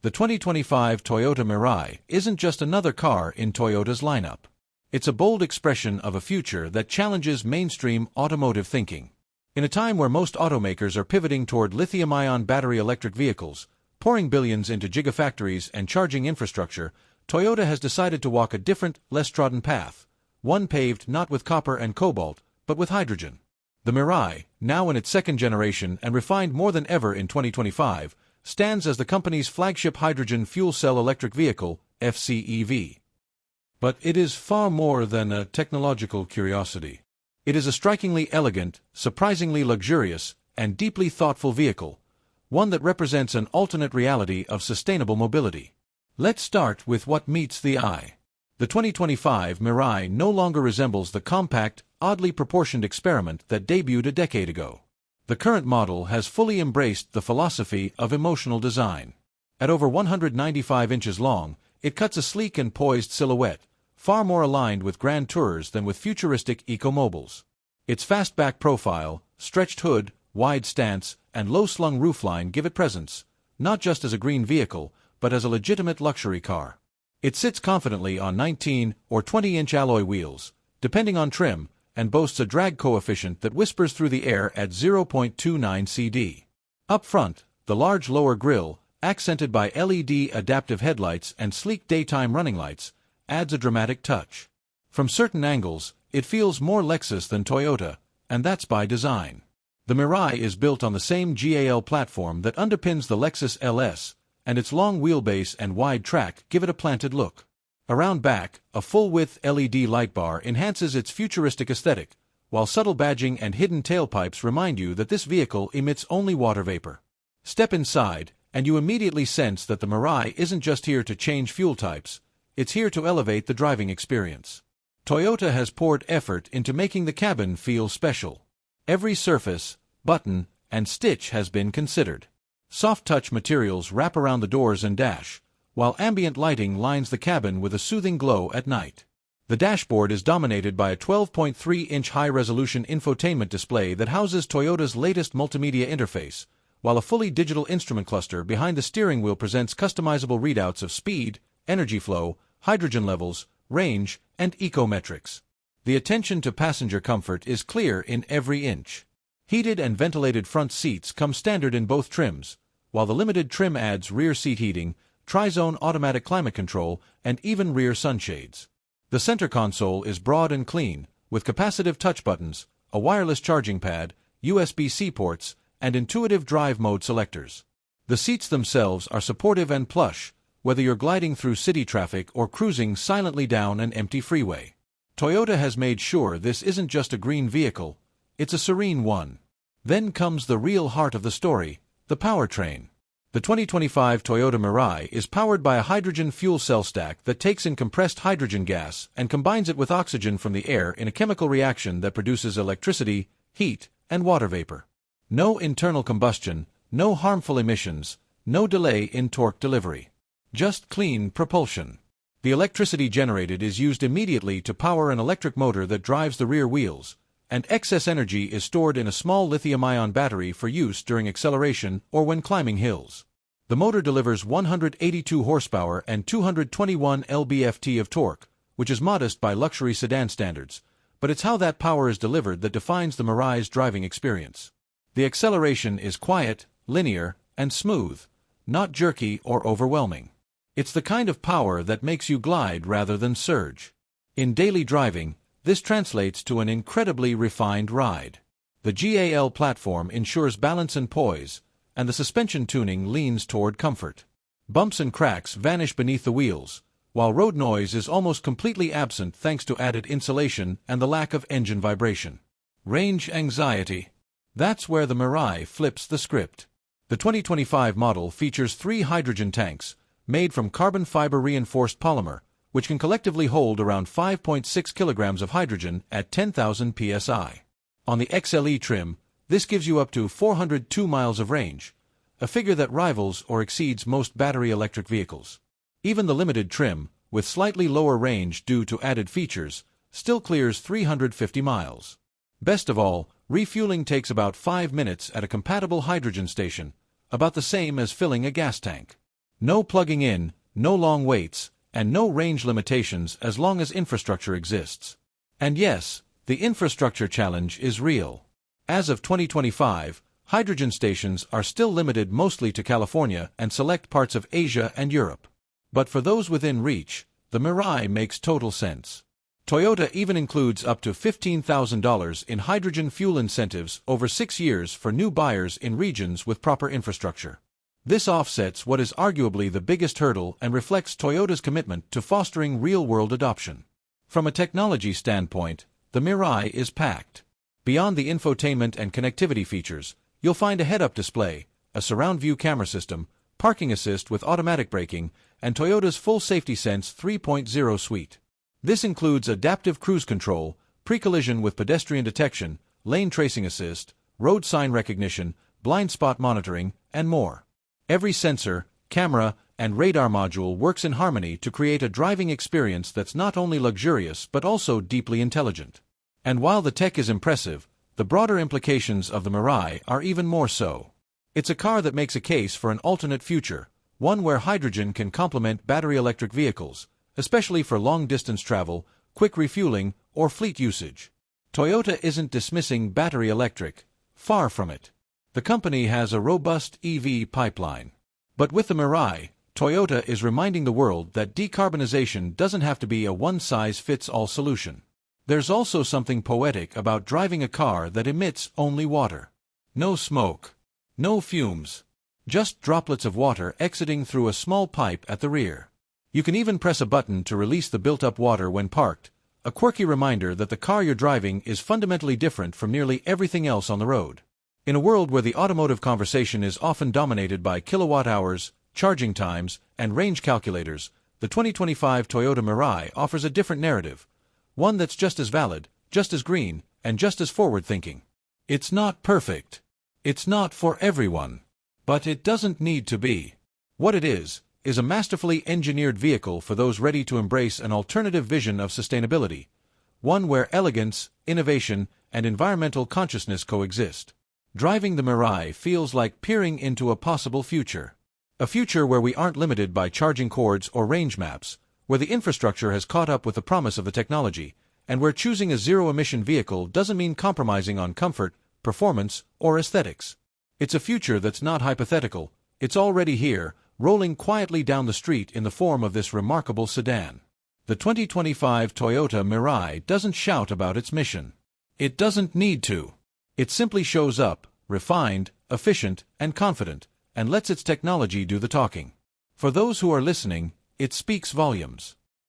The 2025 Toyota Mirai isn't just another car in Toyota's lineup. It's a bold expression of a future that challenges mainstream automotive thinking. In a time where most automakers are pivoting toward lithium-ion battery electric vehicles, pouring billions into gigafactories and charging infrastructure, Toyota has decided to walk a different, less trodden path, one paved not with copper and cobalt, but with hydrogen. The Mirai, now in its second generation and refined more than ever in 2025, stands as the company's flagship hydrogen fuel cell electric vehicle, FCEV. But it is far more than a technological curiosity. It is a strikingly elegant, surprisingly luxurious, and deeply thoughtful vehicle, one that represents an alternate reality of sustainable mobility. Let's start with what meets the eye. The 2025 Mirai no longer resembles the compact, oddly proportioned experiment that debuted a decade ago. The current model has fully embraced the philosophy of emotional design. At over 195 inches long, it cuts a sleek and poised silhouette, far more aligned with grand tourers than with futuristic eco-mobiles. Its fastback profile, stretched hood, wide stance, and low-slung roofline give it presence, not just as a green vehicle, but as a legitimate luxury car. It sits confidently on 19 or 20-inch alloy wheels, depending on trim, and boasts a drag coefficient that whispers through the air at 0.29 CD. Up front, the large lower grille, accented by LED adaptive headlights and sleek daytime running lights, adds a dramatic touch. From certain angles, it feels more Lexus than Toyota, and that's by design. The Mirai is built on the same GAL platform that underpins the Lexus LS, and its long wheelbase and wide track give it a planted look. Around back, a full-width LED light bar enhances its futuristic aesthetic, while subtle badging and hidden tailpipes remind you that this vehicle emits only water vapor. Step inside, and you immediately sense that the Mirai isn't just here to change fuel types, it's here to elevate the driving experience. Toyota has poured effort into making the cabin feel special. Every surface, button, and stitch has been considered. Soft-touch materials wrap around the doors and dash, while ambient lighting lines the cabin with a soothing glow at night. The dashboard is dominated by a 12.3-inch high-resolution infotainment display that houses Toyota's latest multimedia interface, while a fully digital instrument cluster behind the steering wheel presents customizable readouts of speed, energy flow, hydrogen levels, range, and eco-metrics. The attention to passenger comfort is clear in every inch. Heated and ventilated front seats come standard in both trims, while the limited trim adds rear seat heating, tri-zone automatic climate control, and even rear sunshades. The center console is broad and clean, with capacitive touch buttons, a wireless charging pad, USB-C ports, and intuitive drive mode selectors. The seats themselves are supportive and plush, whether you're gliding through city traffic or cruising silently down an empty freeway. Toyota has made sure this isn't just a green vehicle, it's a serene one. Then comes the real heart of the story, the powertrain. The 2025 Toyota Mirai is powered by a hydrogen fuel cell stack that takes in compressed hydrogen gas and combines it with oxygen from the air in a chemical reaction that produces electricity, heat, and water vapor. No internal combustion, no harmful emissions, no delay in torque delivery. Just clean propulsion. The electricity generated is used immediately to power an electric motor that drives the rear wheels, and excess energy is stored in a small lithium-ion battery for use during acceleration or when climbing hills. The motor delivers 182 horsepower and 221 lb-ft of torque, which is modest by luxury sedan standards, but it's how that power is delivered that defines the Mirai's driving experience. The acceleration is quiet, linear, and smooth, not jerky or overwhelming. It's the kind of power that makes you glide rather than surge. In daily driving, this translates to an incredibly refined ride. The GAL platform ensures balance and poise, and the suspension tuning leans toward comfort. Bumps and cracks vanish beneath the wheels, while road noise is almost completely absent thanks to added insulation and the lack of engine vibration. Range anxiety. That's where the Mirai flips the script. The 2025 model features 3 hydrogen tanks, made from carbon fiber reinforced polymer, which can collectively hold around 5.6 kilograms of hydrogen at 10,000 psi. On the XLE trim, this gives you up to 402 miles of range, a figure that rivals or exceeds most battery electric vehicles. Even the limited trim, with slightly lower range due to added features, still clears 350 miles. Best of all, refueling takes about 5 minutes at a compatible hydrogen station, about the same as filling a gas tank. No plugging in, no long waits, and no range limitations as long as infrastructure exists. And yes, the infrastructure challenge is real. As of 2025, hydrogen stations are still limited mostly to California and select parts of Asia and Europe. But for those within reach, the Mirai makes total sense. Toyota even includes up to $15,000 in hydrogen fuel incentives over 6 years for new buyers in regions with proper infrastructure. This offsets what is arguably the biggest hurdle and reflects Toyota's commitment to fostering real-world adoption. From a technology standpoint, the Mirai is packed. Beyond the infotainment and connectivity features, you'll find a head-up display, a surround-view camera system, parking assist with automatic braking, and Toyota's full Safety Sense 3.0 suite. This includes adaptive cruise control, pre-collision with pedestrian detection, lane tracing assist, road sign recognition, blind spot monitoring, and more. Every sensor, camera, and radar module works in harmony to create a driving experience that's not only luxurious but also deeply intelligent. And while the tech is impressive, the broader implications of the Mirai are even more so. It's a car that makes a case for an alternate future, one where hydrogen can complement battery electric vehicles, especially for long-distance travel, quick refueling, or fleet usage. Toyota isn't dismissing battery electric, far from it. The company has a robust EV pipeline. But with the Mirai, Toyota is reminding the world that decarbonization doesn't have to be a one-size-fits-all solution. There's also something poetic about driving a car that emits only water. No smoke. No fumes. Just droplets of water exiting through a small pipe at the rear. You can even press a button to release the built-up water when parked, a quirky reminder that the car you're driving is fundamentally different from nearly everything else on the road. In a world where the automotive conversation is often dominated by kilowatt-hours, charging times, and range calculators, the 2025 Toyota Mirai offers a different narrative, one that's just as valid, just as green, and just as forward-thinking. It's not perfect. It's not for everyone. But it doesn't need to be. What it is a masterfully engineered vehicle for those ready to embrace an alternative vision of sustainability, one where elegance, innovation, and environmental consciousness coexist. Driving the Mirai feels like peering into a possible future. A future where we aren't limited by charging cords or range maps, where the infrastructure has caught up with the promise of the technology, and where choosing a zero-emission vehicle doesn't mean compromising on comfort, performance, or aesthetics. It's a future that's not hypothetical, it's already here, rolling quietly down the street in the form of this remarkable sedan. The 2025 Toyota Mirai doesn't shout about its mission. It doesn't need to. It simply shows up, refined, efficient, and confident, and lets its technology do the talking. For those who are listening, it speaks volumes.